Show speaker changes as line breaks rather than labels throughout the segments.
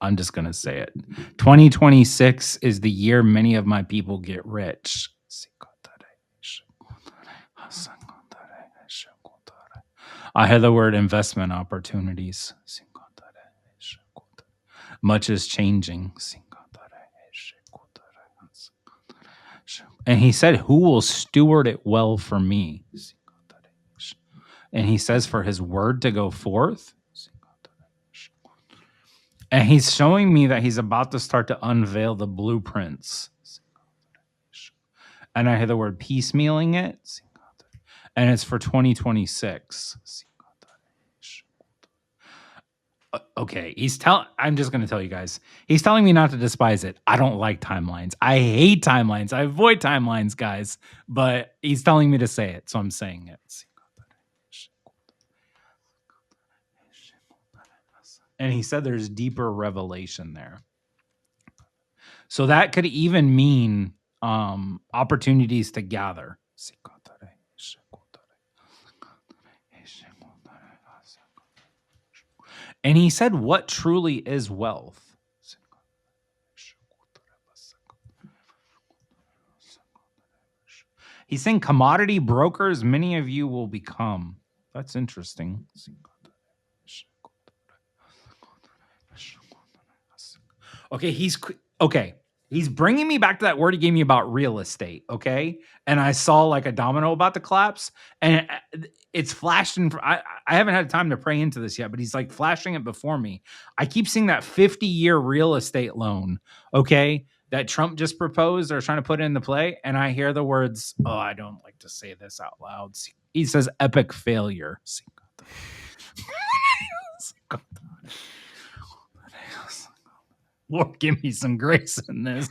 I'm just going to say it. 2026 is the year many of my people get rich. I hear the word investment opportunities. Much is changing. And he said, who will steward it well for me? And he says for his word to go forth. And he's showing me that he's about to start to unveil the blueprints. And I hear the word piecemealing it. And it's for 2026. Okay, I'm just going to tell you guys. He's telling me not to despise it. I don't like timelines. I hate timelines. I avoid timelines, guys. But he's telling me to say it, so I'm saying it. And he said there's deeper revelation there. So that could even mean opportunities to gather. And he said, what truly is wealth? He's saying commodity brokers, many of you will become. That's interesting. Okay, he's bringing me back to that word he gave me about real estate, okay? And I saw like a domino about to collapse, and it's flashing. I haven't had time to pray into this yet, but he's like flashing it before me. I keep seeing that 50-year real estate loan, okay, that Trump just proposed or trying to put into play, and I hear the words, oh, I don't like to say this out loud. He says epic failure. Lord, give me some grace in this.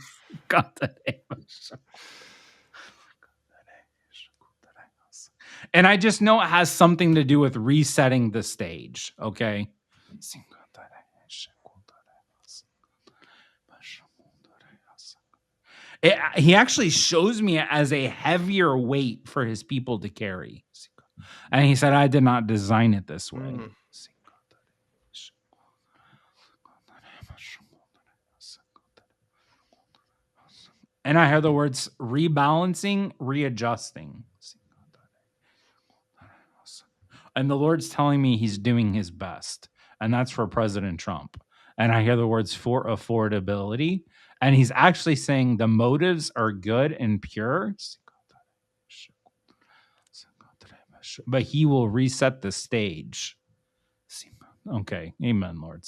And I just know it has something to do with resetting the stage, okay? He actually shows me it as a heavier weight for his people to carry. And he said, I did not design it this way. And I hear the words rebalancing, readjusting. And the Lord's telling me he's doing his best. And that's for President Trump. And I hear the words for affordability. And he's actually saying the motives are good and pure. But he will reset the stage. Okay. Amen, Lord.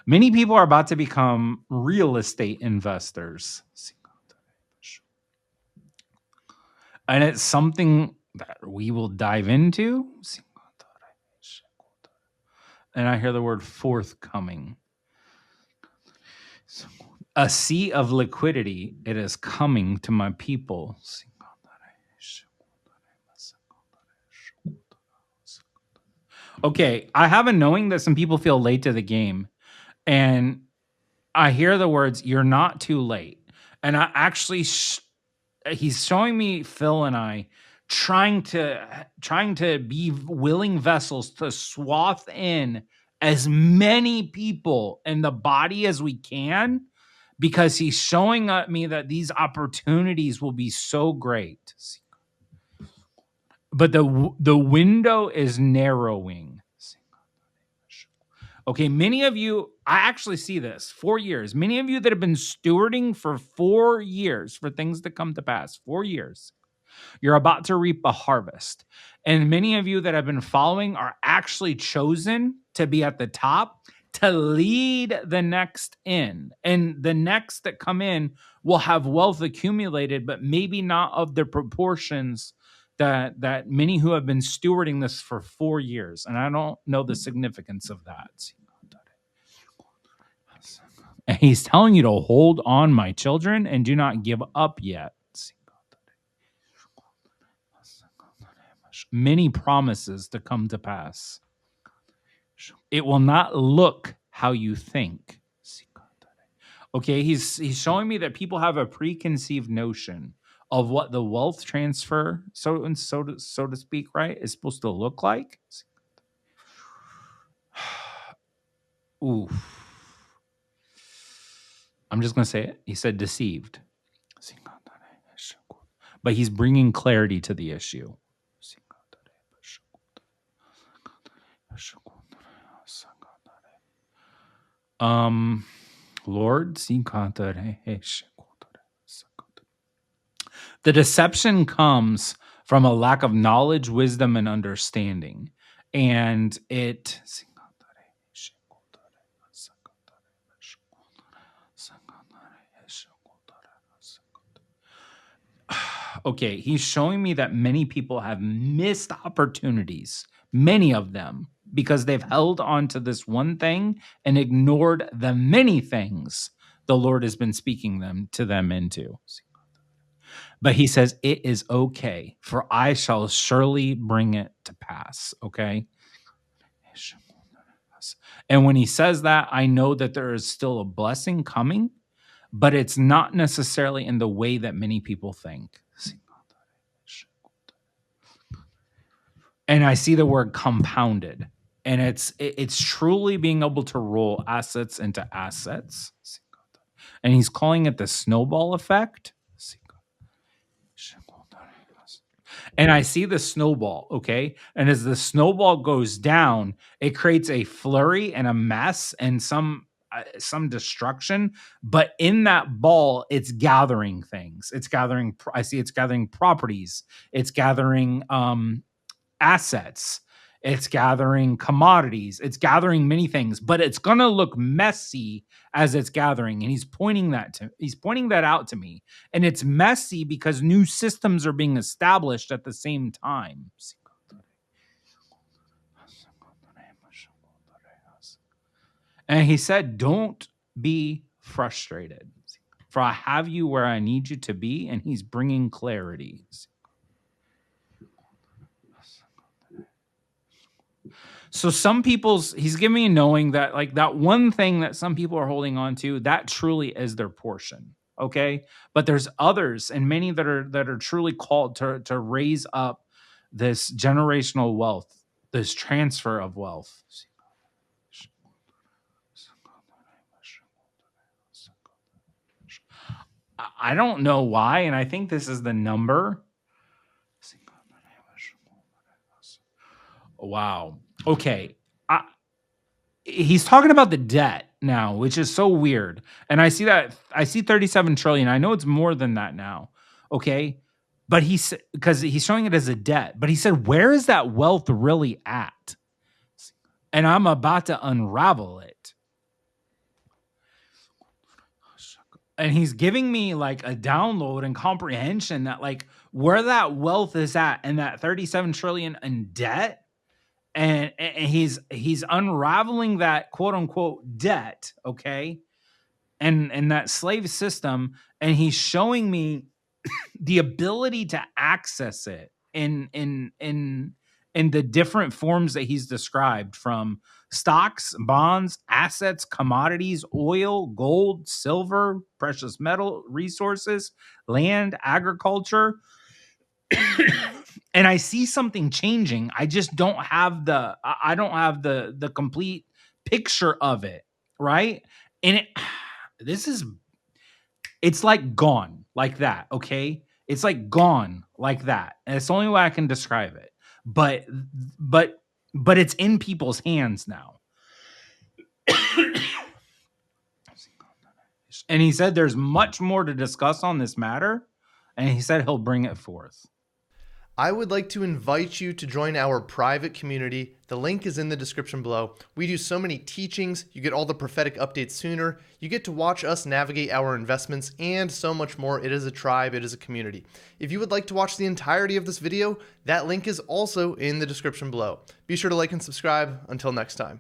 Many people are about to become real estate investors. And it's something that we will dive into. And I hear the word forthcoming. A sea of liquidity, it is coming to my people. Okay, I have a knowing that some people feel late to the game. And I hear the words, you're not too late. And I actually, he's showing me Phil and I trying to be willing vessels to swath in as many people in the body as we can, because he's showing me that these opportunities will be so great. But the window is narrowing. Okay, many of you, I actually see this, 4 years. Many of you that have been stewarding for 4 years for things to come to pass, 4 years, you're about to reap a harvest. And many of you that have been following are actually chosen to be at the top to lead the next in. And the next that come in will have wealth accumulated, but maybe not of the proportions that many who have been stewarding this for 4 years. And I don't know the significance of that. And he's telling you to hold on, my children, and do not give up yet. Many promises to come to pass. It will not look how you think. Okay, he's showing me that people have a preconceived notion of what the wealth transfer, so to speak, right, is supposed to look like. Ooh. I'm just gonna say it. He said deceived. But he's bringing clarity to the issue. Lord, the deception comes from a lack of knowledge, wisdom, and understanding. And it okay, he's showing me that many people have missed opportunities, many of them, because they've held on to this one thing and ignored the many things the Lord has been speaking to them into. But he says, it is okay, for I shall surely bring it to pass. Okay. And when he says that, I know that there is still a blessing coming, but it's not necessarily in the way that many people think. And I see the word compounded, and it's truly being able to roll assets into assets. And he's calling it the snowball effect. And I see the snowball, okay? And as the snowball goes down, it creates a flurry and a mess and some destruction. But in that ball, it's gathering things. It's gathering. I see it's gathering properties. It's gathering assets. It's gathering commodities. It's gathering many things, but it's going to look messy as it's gathering. And he's pointing that out to me. And it's messy because new systems are being established at the same time. And he said, don't be frustrated, for I have you where I need you to be. And he's bringing clarity. So he's giving me knowing that like that one thing that some people are holding on to, that truly is their portion. Okay. But there's others and many that are truly called to raise up this generational wealth, this transfer of wealth. I don't know why. And I think this is the number. Wow. Okay. He's talking about the debt now, which is so weird. And I see 37 trillion. I know it's more than that now. Okay. But because he's showing it as a debt, but he said, where is that wealth really at? And I'm about to unravel it. And he's giving me like a download and comprehension that like where that wealth is at and that 37 trillion in debt. And he's unraveling that quote unquote debt, okay, and that slave system, and he's showing me the ability to access it in the different forms that he's described, from stocks, bonds, assets, commodities, oil, gold, silver, precious metal resources, land, agriculture. And I see something changing. I just don't have the complete picture of it, right? And it's like gone like that, okay? It's like gone like that. And it's the only way I can describe it. But it's in people's hands now. And he said there's much more to discuss on this matter, and he said he'll bring it forth.
I would like to invite you to join our private community. The link is in the description below. We do so many teachings. You get all the prophetic updates sooner. You get to watch us navigate our investments and so much more. It is a tribe. It is a community. If you would like to watch the entirety of this video, that link is also in the description below. Be sure to like and subscribe. Until next time.